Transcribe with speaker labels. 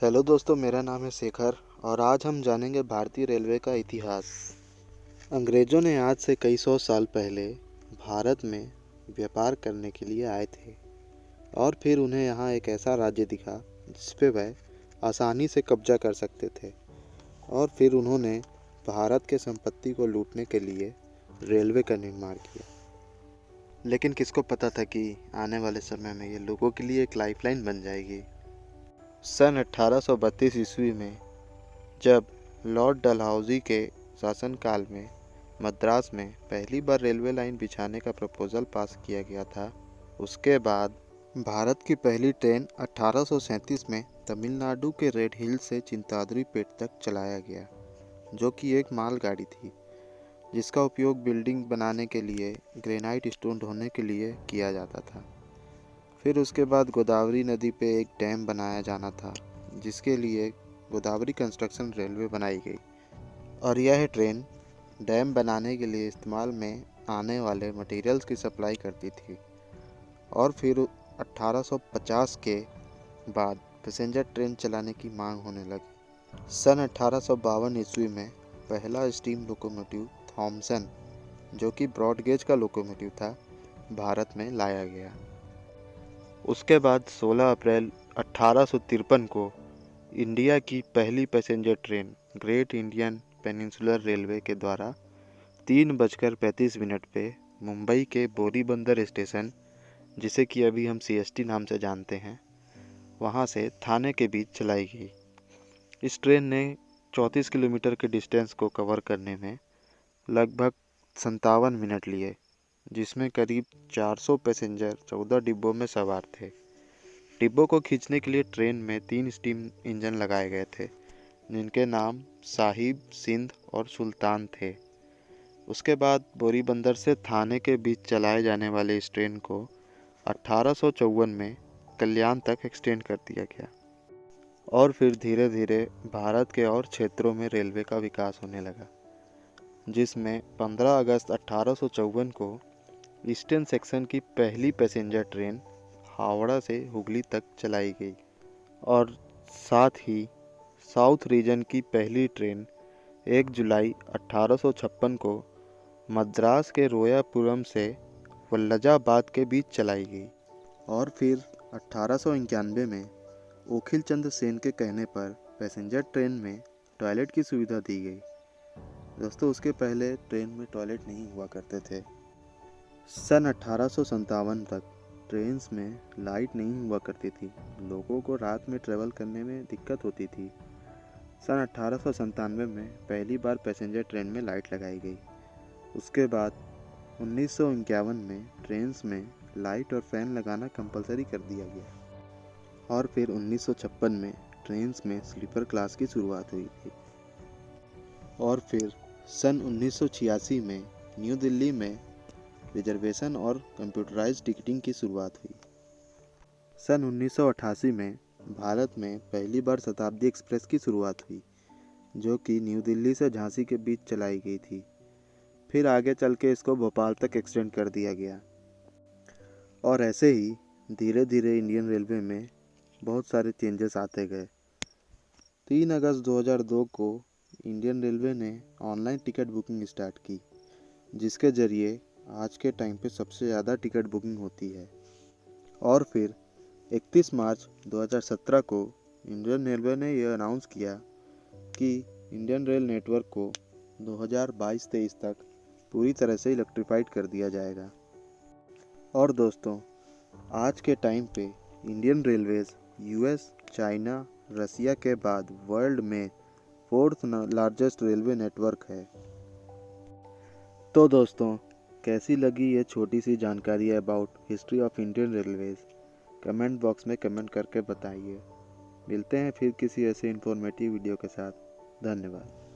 Speaker 1: Hello दोस्तों, मेरा नाम है शेखर और आज हम जानेंगे भारतीय रेलवे का इतिहास। अंग्रेज़ों ने आज से कई सौ साल पहले भारत में व्यापार करने के लिए आए थे और फिर उन्हें यहाँ एक ऐसा राज्य दिखा जिस पे वह आसानी से कब्जा कर सकते थे और फिर उन्होंने भारत के संपत्ति को लूटने के लिए रेलवे का निर्माण किया। लेकिन किसको पता था कि आने वाले समय में ये लोगों के लिए एक लाइफलाइन बन जाएगी। सन 1832 ईस्वी में जब लॉर्ड डलहौजी के शासनकाल में मद्रास में पहली बार रेलवे लाइन बिछाने का प्रपोजल पास किया गया था, उसके बाद भारत की पहली ट्रेन 1837 में तमिलनाडु के रेड हिल से चिंताद्री पेट तक चलाया गया, जो कि एक मालगाड़ी थी जिसका उपयोग बिल्डिंग बनाने के लिए ग्रेनाइट स्टोन ढोने के लिए किया जाता था। फिर उसके बाद गोदावरी नदी पे एक डैम बनाया जाना था जिसके लिए गोदावरी कंस्ट्रक्शन रेलवे बनाई गई और यह ट्रेन डैम बनाने के लिए इस्तेमाल में आने वाले मटेरियल्स की सप्लाई करती थी। और फिर 1850 के बाद पैसेंजर ट्रेन चलाने की मांग होने लगी। सन 1852 ईस्वी में पहला स्टीम लोकोमोटिव थॉमसन, जो कि ब्रॉड गेज का लोकोमोटिव था, भारत में लाया गया। उसके बाद 16 अप्रैल 1853 को इंडिया की पहली passenger train great Indian peninsular railway के द्वारा 3:35 पे मुंबई के बोरीबंदर स्टेशन, जिसे कि अभी हम CST नाम से जानते हैं, वहां से थाने के बीच चलाई गई। इस ट्रेन ने 34 किलोमीटर के डिस्टेंस को कवर करने में लगभग 57 मिनट लिए, जिसमें करीब 400 पैसेंजर 14 डिब्बों में सवार थे। डिब्बों को खींचने के लिए ट्रेन में 3 स्टीम इंजन लगाए गए थे, जिनके नाम साहिब, सिंध और सुल्तान थे। उसके बाद बोरीबंदर से थाने के बीच चलाए जाने वाले इस ट्रेन को 1854 में कल्याण तक एक्सटेंड कर दिया गया और फिर धीरे धीरे भारत के और क्षेत्रों में रेलवे का विकास होने लगा, जिसमें 15 अगस्त 1854 को ईस्टर्न सेक्शन की पहली पैसेंजर ट्रेन हावड़ा से हुगली तक चलाई गई और साथ ही साउथ रीजन की पहली ट्रेन 1 जुलाई 1856 को मद्रास के रोयापुरम से वल्लजाबाद के बीच चलाई गई। और फिर 1891 में ओखिल चंद्र सेन के कहने पर पैसेंजर ट्रेन में टॉयलेट की सुविधा दी गई। दोस्तों, उसके पहले ट्रेन में टॉयलेट नहीं हुआ करते थे। सन 1857 तक ट्रेन्स में लाइट नहीं हुआ करती थी, लोगों को रात में ट्रेवल करने में दिक्कत होती थी। सन 1897 में पहली बार पैसेंजर ट्रेन में लाइट लगाई गई। उसके बाद 1951 में ट्रेन्स में लाइट और फैन लगाना कंपलसरी कर दिया गया और फिर 1956 में ट्रेन्स में स्लीपर क्लास की शुरुआत हुई थी। और फिर सन 1986 में न्यू दिल्ली में रिजर्वेशन और कंप्यूटराइज्ड टिकटिंग की शुरुआत हुई। सन 1988 में भारत में पहली बार शताब्दी एक्सप्रेस की शुरुआत हुई, जो कि न्यू दिल्ली से झांसी के बीच चलाई गई थी। फिर आगे चल के इसको भोपाल तक एक्सटेंड कर दिया गया और ऐसे ही धीरे धीरे इंडियन रेलवे में बहुत सारे चेंजेस आते गए। 3 अगस्त 2002 को इंडियन रेलवे ने ऑनलाइन टिकट बुकिंग स्टार्ट की, जिसके ज़रिए आज के टाइम पे सबसे ज़्यादा टिकट बुकिंग होती है। और फिर 31 मार्च 2017 को इंडियन रेलवे ने यह अनाउंस किया कि इंडियन रेल नेटवर्क को 2022-23 तक पूरी तरह से इलेक्ट्रीफाइड कर दिया जाएगा। और दोस्तों, आज के टाइम पे इंडियन रेलवेज़ US, चाइना, रसिया के बाद वर्ल्ड में 4th लार्जेस्ट रेलवे नेटवर्क है। तो दोस्तों, कैसी लगी ये छोटी सी जानकारी about history of Indian Railways? Comment box में कमेंट करके बताइए। मिलते हैं फिर किसी ऐसे इन्फॉर्मेटिव वीडियो के साथ। धन्यवाद।